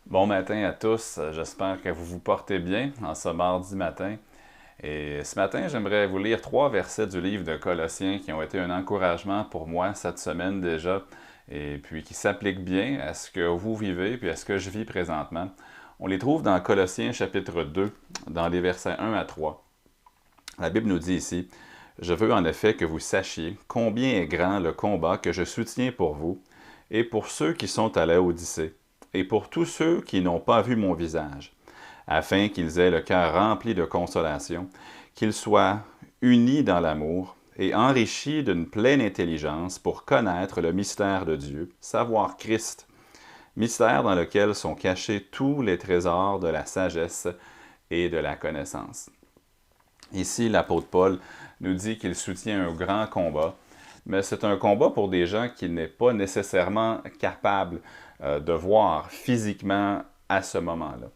Bon matin à tous, j'espère que vous vous portez bien en ce mardi matin. Et ce matin, j'aimerais vous lire 3 versets du livre de Colossiens qui ont été un encouragement pour moi cette semaine déjà, et puis qui s'appliquent bien à ce que vous vivez, puis à ce que je vis présentement. On les trouve dans Colossiens chapitre 2, dans les versets 1 à 3. La Bible nous dit ici, « Je veux en effet que vous sachiez combien est grand le combat que je soutiens pour vous, et pour ceux qui sont à Laodicée, et pour tous ceux qui n'ont pas vu mon visage, afin qu'ils aient le cœur rempli de consolation, qu'ils soient unis dans l'amour et enrichis d'une pleine intelligence pour connaître le mystère de Dieu, savoir Christ, mystère dans lequel sont cachés tous les trésors de la sagesse et de la connaissance. » Ici, l'apôtre Paul nous dit qu'il soutient un grand combat, mais c'est un combat pour des gens qu'il n'est pas nécessairement capable de voir physiquement à ce moment-là.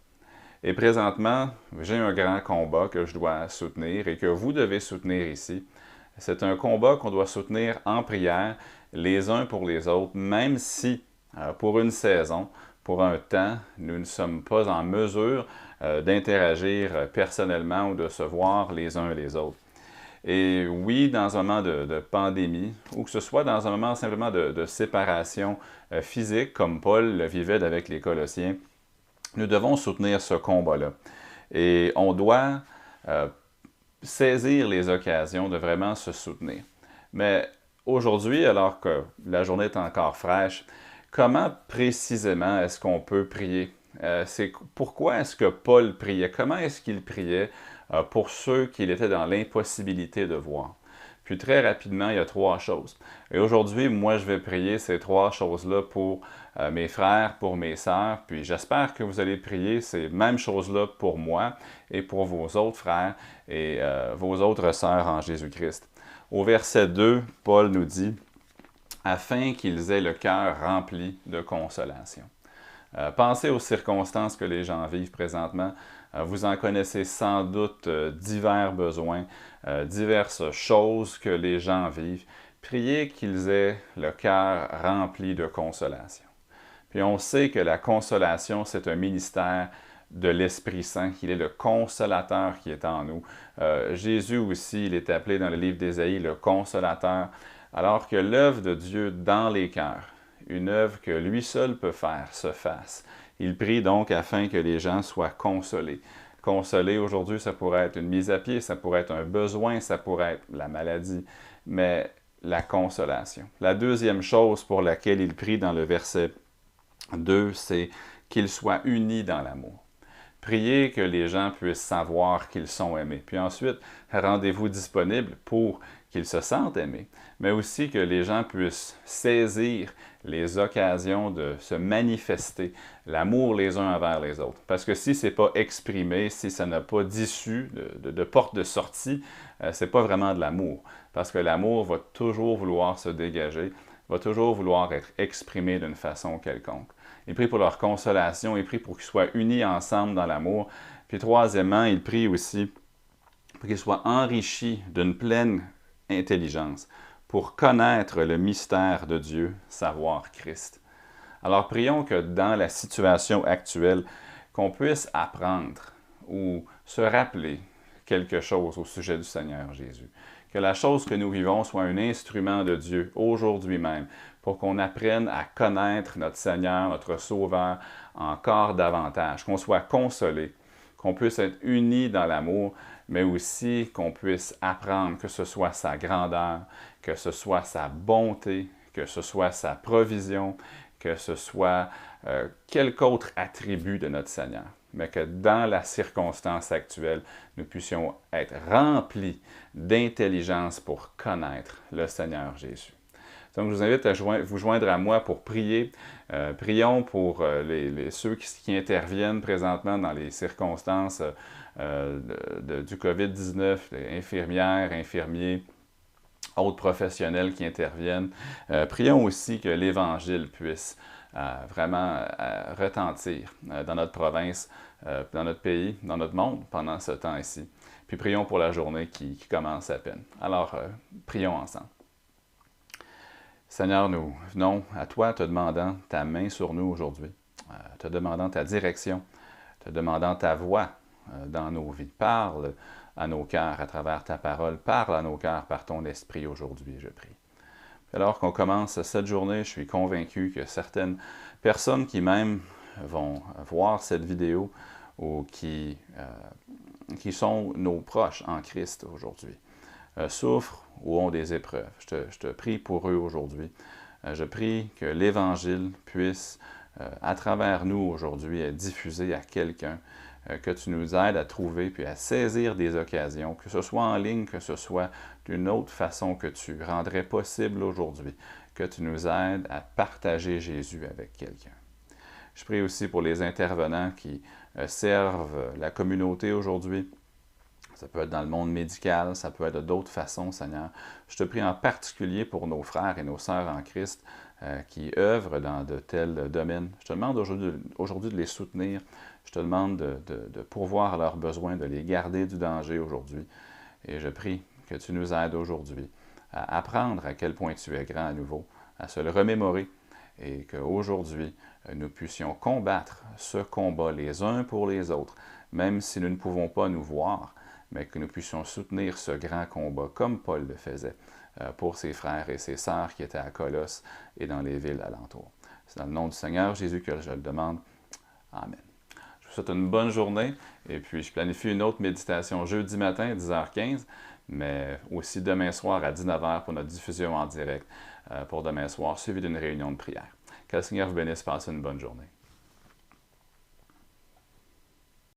Et présentement, j'ai un grand combat que je dois soutenir et que vous devez soutenir ici. C'est un combat qu'on doit soutenir en prière, les uns pour les autres, même si pour une saison, pour un temps, nous ne sommes pas en mesure d'interagir personnellement ou de se voir les uns les autres. Et oui, dans un moment de pandémie, ou que ce soit dans un moment simplement de séparation physique, comme Paul le vivait avec les Colossiens, nous devons soutenir ce combat-là. Et on doit saisir les occasions de vraiment se soutenir. Mais aujourd'hui, alors que la journée est encore fraîche, comment précisément est-ce qu'on peut prier? Pourquoi est-ce que Paul priait? Comment est-ce qu'il priait pour ceux qu'il était dans l'impossibilité de voir? Puis très rapidement, il y a 3 choses. Et aujourd'hui, moi, je vais prier ces 3 choses-là pour mes frères, pour mes sœurs. Puis j'espère que vous allez prier ces mêmes choses-là pour moi et pour vos autres frères et vos autres sœurs en Jésus-Christ. Au verset 2, Paul nous dit « Afin qu'ils aient le cœur rempli de consolation ». Pensez aux circonstances que les gens vivent présentement. Vous en connaissez sans doute divers besoins, diverses choses que les gens vivent. Priez qu'ils aient le cœur rempli de consolation. Puis on sait que la consolation, c'est un ministère de l'Esprit Saint, qu'il est le consolateur qui est en nous. Jésus aussi, il est appelé dans le livre d'Ésaïe le consolateur, alors que l'œuvre de Dieu dans les cœurs, une œuvre que lui seul peut faire, se fasse. Il prie donc afin que les gens soient consolés. Consoler aujourd'hui, ça pourrait être une mise à pied, ça pourrait être un besoin, ça pourrait être la maladie, mais la consolation. La deuxième chose pour laquelle il prie dans le verset 2, c'est qu'ils soient unis dans l'amour. Priez que les gens puissent savoir qu'ils sont aimés. Puis ensuite, rendez-vous disponible pour qu'ils se sentent aimés, mais aussi que les gens puissent saisir les occasions de se manifester l'amour les uns envers les autres. Parce que si ce n'est pas exprimé, si ça n'a pas d'issue, de porte de sortie, ce n'est pas vraiment de l'amour. Parce que l'amour va toujours vouloir se dégager, va toujours vouloir être exprimé d'une façon quelconque. Il prie pour leur consolation, il prie pour qu'ils soient unis ensemble dans l'amour. Puis troisièmement, il prie aussi pour qu'ils soient enrichis d'une pleine intelligence pour connaître le mystère de Dieu, savoir Christ. Alors prions que dans la situation actuelle, qu'on puisse apprendre ou se rappeler quelque chose au sujet du Seigneur Jésus. Que la chose que nous vivons soit un instrument de Dieu aujourd'hui même, pour qu'on apprenne à connaître notre Seigneur, notre Sauveur, encore davantage, qu'on soit consolé, qu'on puisse être unis dans l'amour, mais aussi qu'on puisse apprendre que ce soit sa grandeur, que ce soit sa bonté, que ce soit sa provision, que ce soit quelque autre attribut de notre Seigneur, mais que dans la circonstance actuelle, nous puissions être remplis d'intelligence pour connaître le Seigneur Jésus. Donc, je vous invite à vous joindre à moi pour prier. Prions pour ceux qui interviennent présentement dans les circonstances du COVID-19, les infirmières, infirmiers, autres professionnels qui interviennent. Prions aussi que l'Évangile puisse vraiment retentir dans notre province, dans notre pays, dans notre monde pendant ce temps ici. Puis prions pour la journée qui commence à peine. Alors, prions ensemble. Seigneur, nous venons à toi te demandant ta main sur nous aujourd'hui. te demandant ta direction, te demandant ta voix dans nos vies. Parle à nos cœurs à travers ta parole, parle à nos cœurs par ton esprit aujourd'hui, je prie. Alors qu'on commence cette journée, je suis convaincu que certaines personnes qui même vont voir cette vidéo ou qui sont nos proches en Christ aujourd'hui, souffrent ou ont des épreuves. Je te prie pour eux aujourd'hui. Je prie que l'Évangile puisse, à travers nous aujourd'hui, être diffusé à quelqu'un, que tu nous aides à trouver puis à saisir des occasions, que ce soit en ligne, que ce soit d'une autre façon que tu rendrais possible aujourd'hui, que tu nous aides à partager Jésus avec quelqu'un. Je prie aussi pour les intervenants qui servent la communauté aujourd'hui. Ça peut être dans le monde médical, ça peut être de d'autres façons, Seigneur. Je te prie en particulier pour nos frères et nos sœurs en Christ qui œuvrent dans de tels domaines. Je te demande aujourd'hui de les soutenir. Je te demande de pourvoir à leurs besoins, de les garder du danger aujourd'hui. Et je prie que tu nous aides aujourd'hui à apprendre à quel point tu es grand à nouveau, à se le remémorer et qu'aujourd'hui, nous puissions combattre ce combat les uns pour les autres, même si nous ne pouvons pas nous voir, mais que nous puissions soutenir ce grand combat comme Paul le faisait pour ses frères et ses sœurs qui étaient à Colosse et dans les villes alentours. C'est dans le nom du Seigneur Jésus que je le demande. Amen. Je vous souhaite une bonne journée et puis je planifie une autre méditation jeudi matin à 10h15, mais aussi demain soir à 19h pour notre diffusion en direct pour demain soir, suivi d'une réunion de prière. Que le Seigneur vous bénisse, passez une bonne journée.